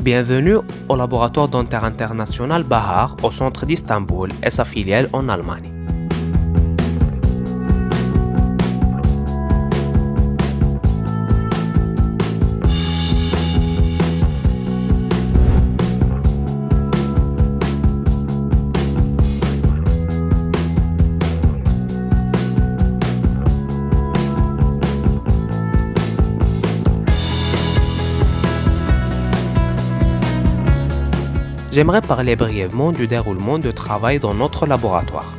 Bienvenue au laboratoire dentaire international Bahar au centre d'Istanbul et sa filiale en Allemagne. J'aimerais parler brièvement du déroulement de travail dans notre laboratoire.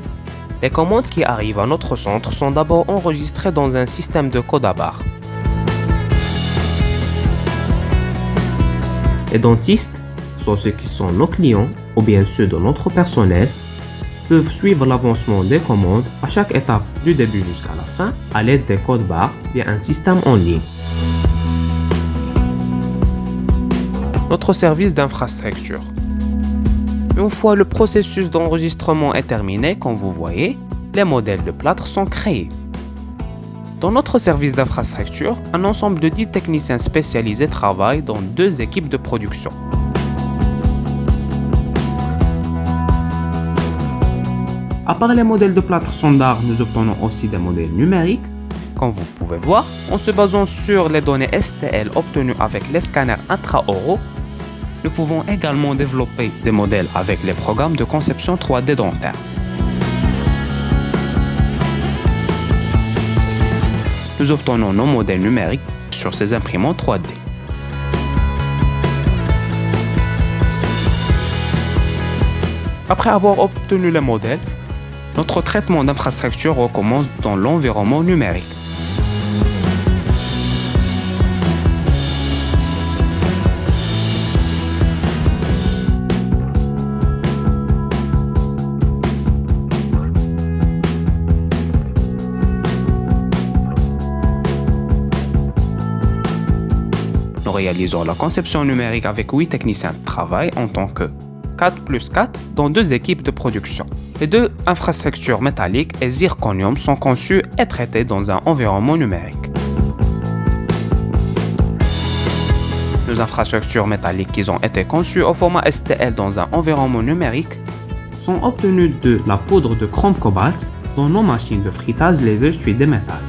Les commandes qui arrivent à notre centre sont d'abord enregistrées dans un système de code à barres. Les dentistes, soit ceux qui sont nos clients ou bien ceux de notre personnel, peuvent suivre l'avancement des commandes à chaque étape du début jusqu'à la fin à l'aide des codes barres via un système en ligne. Notre service d'infrastructure. Une fois le processus d'enregistrement est terminé, comme vous voyez, les modèles de plâtre sont créés. Dans notre service d'infrastructure, un ensemble de 10 techniciens spécialisés travaillent dans 2 équipes de production. À part les modèles de plâtre standard, nous obtenons aussi des modèles numériques. Comme vous pouvez voir, en se basant sur les données STL obtenues avec les scanners intraoraux, nous pouvons également développer des modèles avec les programmes de conception 3D dentaire. Nous obtenons nos modèles numériques sur ces imprimantes 3D. Après avoir obtenu les modèles, notre traitement d'infrastructure recommence dans l'environnement numérique. Nous réalisons la conception numérique avec 8 techniciens de travail en tant que 4+4 dans 2 équipes de production. Les 2 infrastructures métalliques et zirconium sont conçues et traitées dans un environnement numérique. Nos infrastructures métalliques qui ont été conçues au format STL dans un environnement numérique sont obtenues de la poudre de chrome cobalt dont nos machines de frittage les essuient des métals.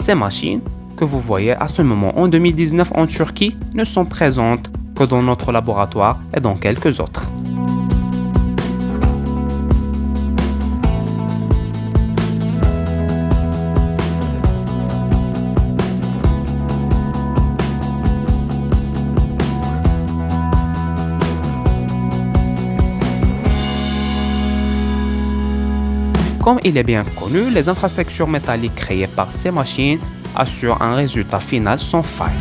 Ces machines, que vous voyez à ce moment en 2019 en Turquie, ne sont présentes que dans notre laboratoire et dans quelques autres. Comme il est bien connu, les infrastructures métalliques créées par ces machines assurent un résultat final sans faille.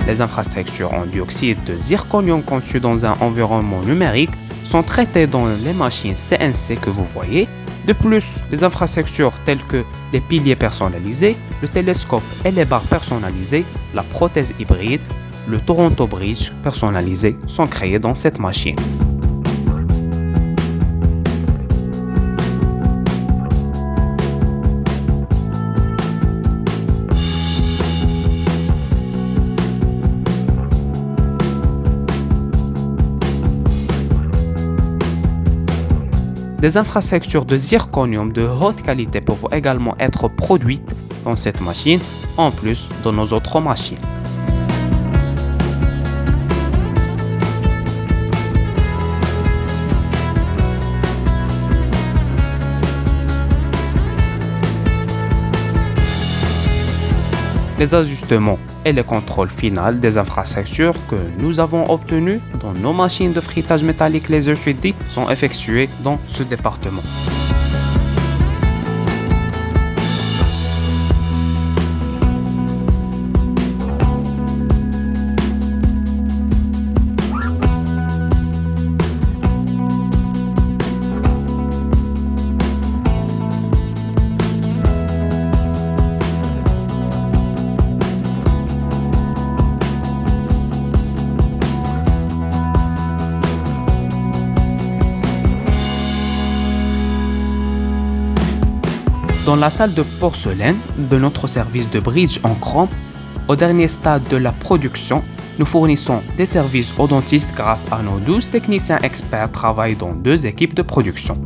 Les infrastructures en dioxyde de zirconium conçues dans un environnement numérique sont traitées dans les machines CNC que vous voyez. De plus, les infrastructures telles que les piliers personnalisés, le télescope et les barres personnalisées, la prothèse hybride, le Toronto Bridge personnalisé sont créées dans cette machine. Des infrastructures de zirconium de haute qualité peuvent également être produites dans cette machine, en plus de nos autres machines. Les ajustements et le contrôle final des infrastructures que nous avons obtenus dans nos machines de frittage métallique laser 3D sont effectués dans ce département. Dans la salle de porcelaine de notre service de bridge en chrome, au dernier stade de la production, nous fournissons des services aux dentistes grâce à nos 12 techniciens experts travaillant dans 2 équipes de production.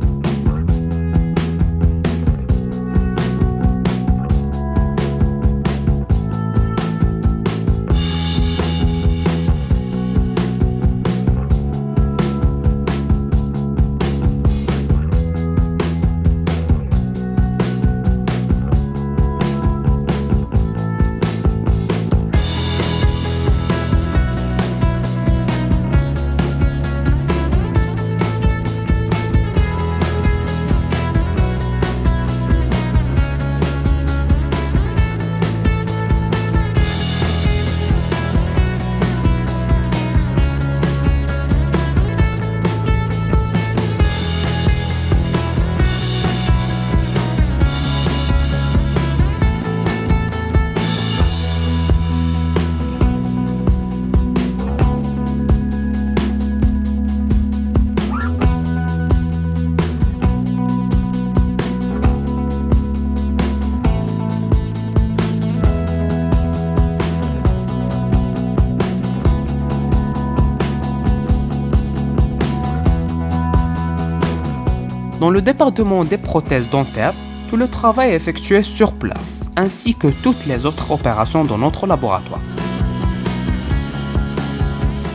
Dans le département des prothèses dentaires, tout le travail est effectué sur place, ainsi que toutes les autres opérations dans notre laboratoire.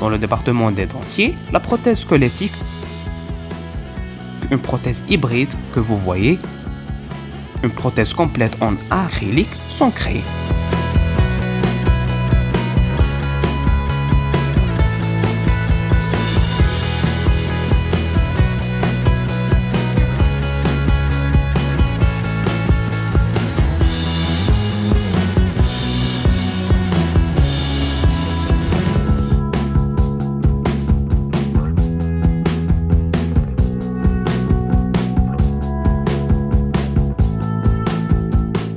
Dans le département des dentiers, la prothèse squelettique, une prothèse hybride que vous voyez, une prothèse complète en acrylique sont créées.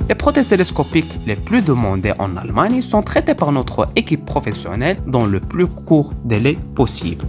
Les prothèses télescopiques les plus demandées en Allemagne sont traitées par notre équipe professionnelle dans le plus court délai possible.